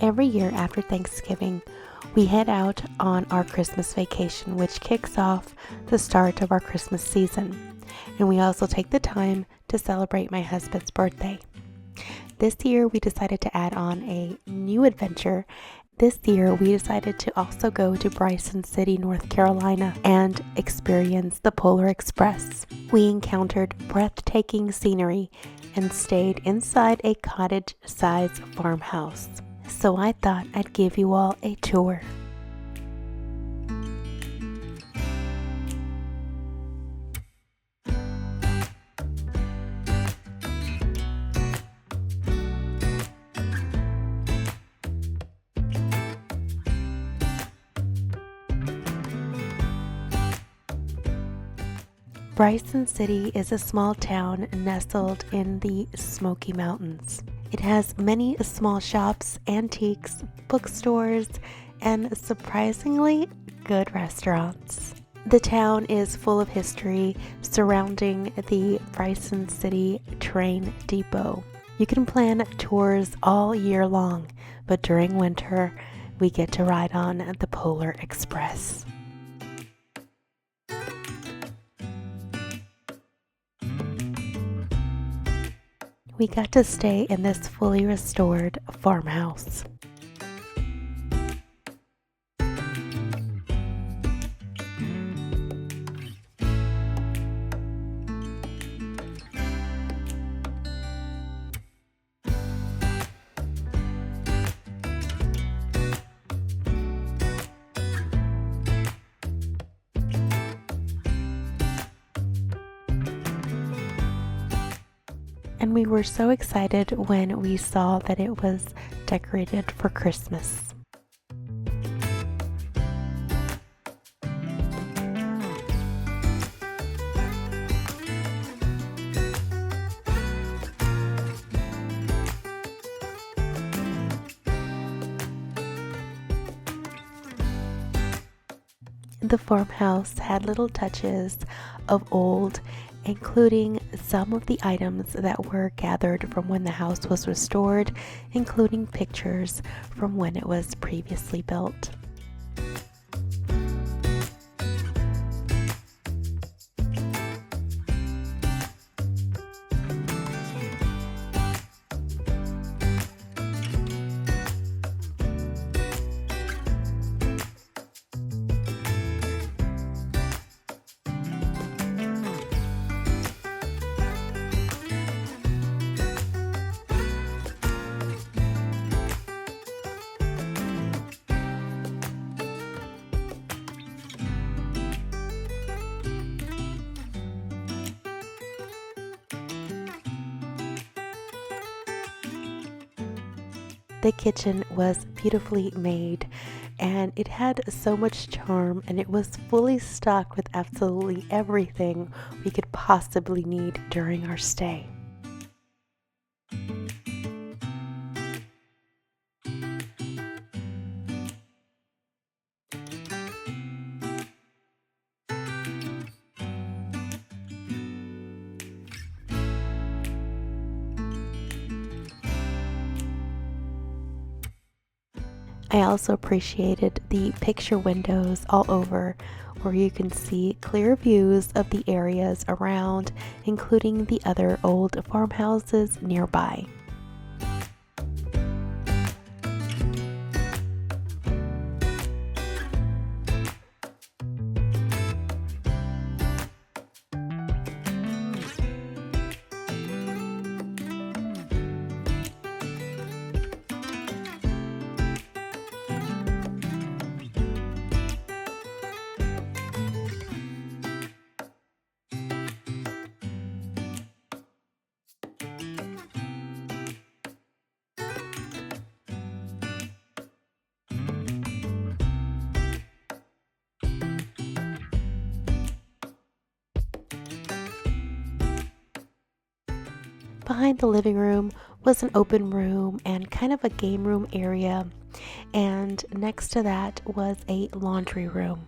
Every year after Thanksgiving, we head out on our Christmas vacation, which kicks off the start of our Christmas season. And we also take the time to celebrate my husband's birthday. This year, we decided to add on a new adventure. This year, we decided to also go to Bryson City, North Carolina, and experience the Polar Express. We encountered breathtaking scenery and stayed inside a cottage-sized farmhouse. So I thought I'd give you all a tour. Bryson City is a small town nestled in the Smoky Mountains. It has many small shops, antiques, bookstores, and surprisingly good restaurants. The town is full of history surrounding the Bryson City train depot. You can plan tours all year long, but during winter, we get to ride on the Polar Express. We got to stay in this fully restored farmhouse. And we were so excited when we saw that it was decorated for Christmas. The farmhouse had little touches of old, including some of the items that were gathered from when the house was restored, including pictures from when it was previously built. The kitchen was beautifully made, and it had so much charm, and it was fully stocked with absolutely everything we could possibly need during our stay. I also appreciated the picture windows all over, where you can see clear views of the areas around, including the other old farmhouses nearby. Behind the living room was an open room and kind of a game room area, and next to that was a laundry room.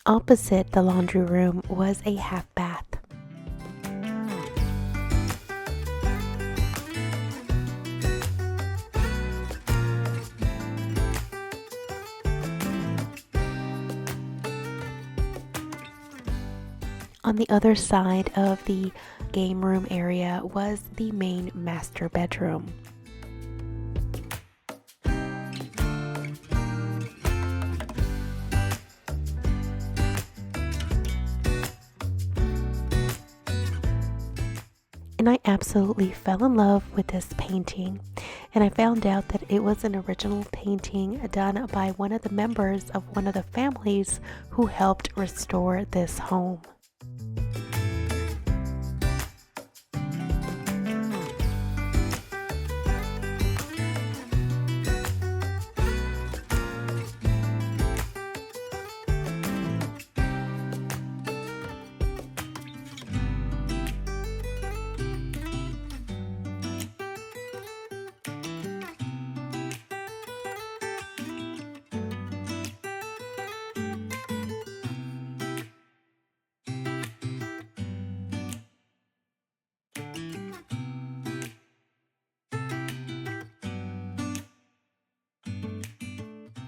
Opposite the laundry room was a half bath. On the other side of the game room area was the main master bedroom. And I absolutely fell in love with this painting, and I found out that it was an original painting done by one of the members of one of the families who helped restore this home.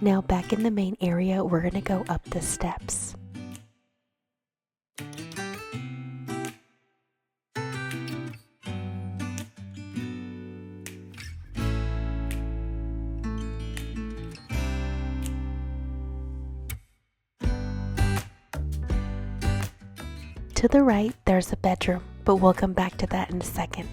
Now back in the main area, we're going to go up the steps. To the right, there's a bedroom, but we'll come back to that in a second.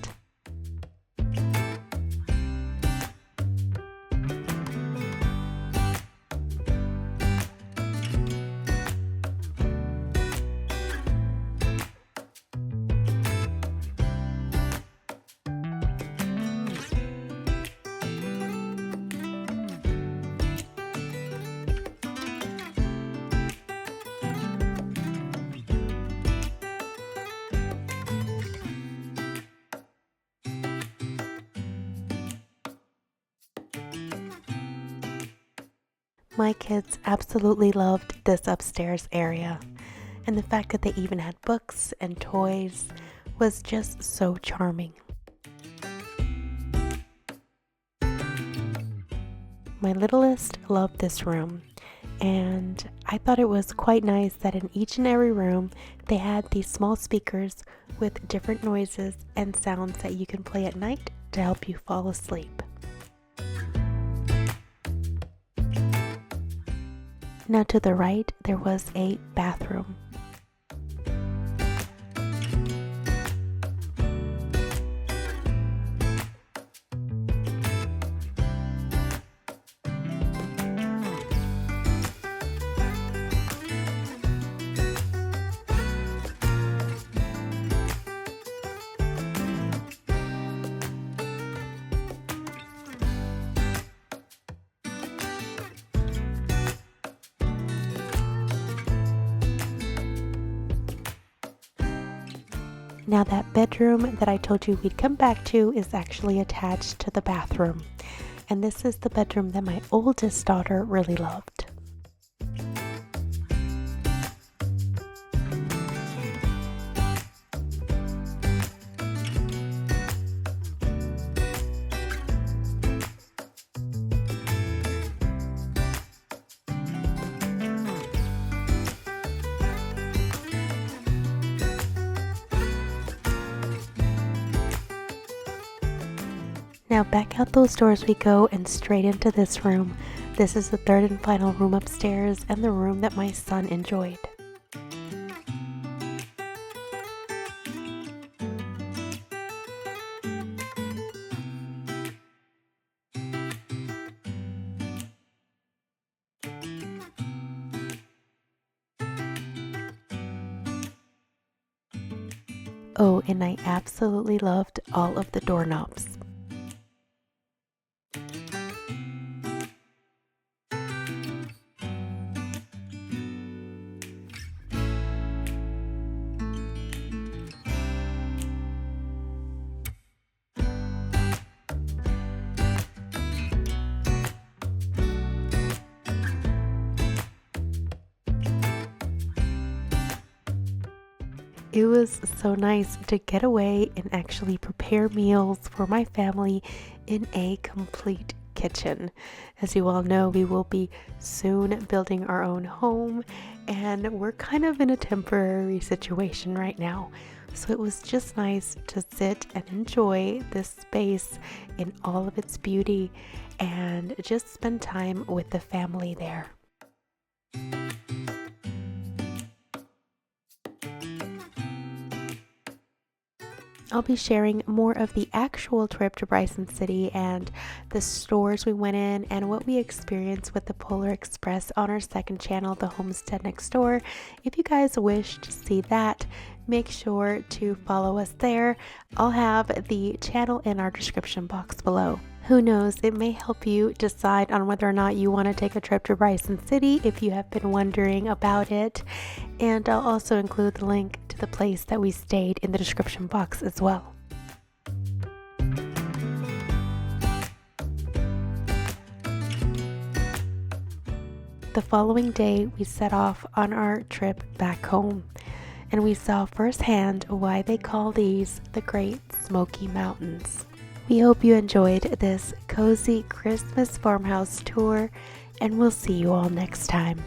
My kids absolutely loved this upstairs area, and the fact that they even had books and toys was just so charming. My littlest loved this room, and I thought it was quite nice that in each and every room they had these small speakers with different noises and sounds that you can play at night to help you fall asleep. Now to the right, there was a bathroom. Now that bedroom that I told you we'd come back to is actually attached to the bathroom. And this is the bedroom that my oldest daughter really loved. Now back out those doors we go and straight into this room. This is the third and final room upstairs and the room that my son enjoyed. Oh, and I absolutely loved all of the doorknobs. It was so nice to get away and actually prepare meals for my family in a complete kitchen. As you all know, we will be soon building our own home, and we're kind of in a temporary situation right now. So it was just nice to sit and enjoy this space in all of its beauty and just spend time with the family there. I'll be sharing more of the actual trip to Bryson City and the stores we went in and what we experienced with the Polar Express on our second channel, The Homestead Next Door. If you guys wish to see that, make sure to follow us there. I'll have the channel in our description box below. Who knows, it may help you decide on whether or not you want to take a trip to Bryson City if you have been wondering about it. And I'll also include the link to the place that we stayed in the description box as well. The following day, we set off on our trip back home, and we saw firsthand why they call these the Great Smoky Mountains. We hope you enjoyed this cozy Christmas farmhouse tour, and we'll see you all next time.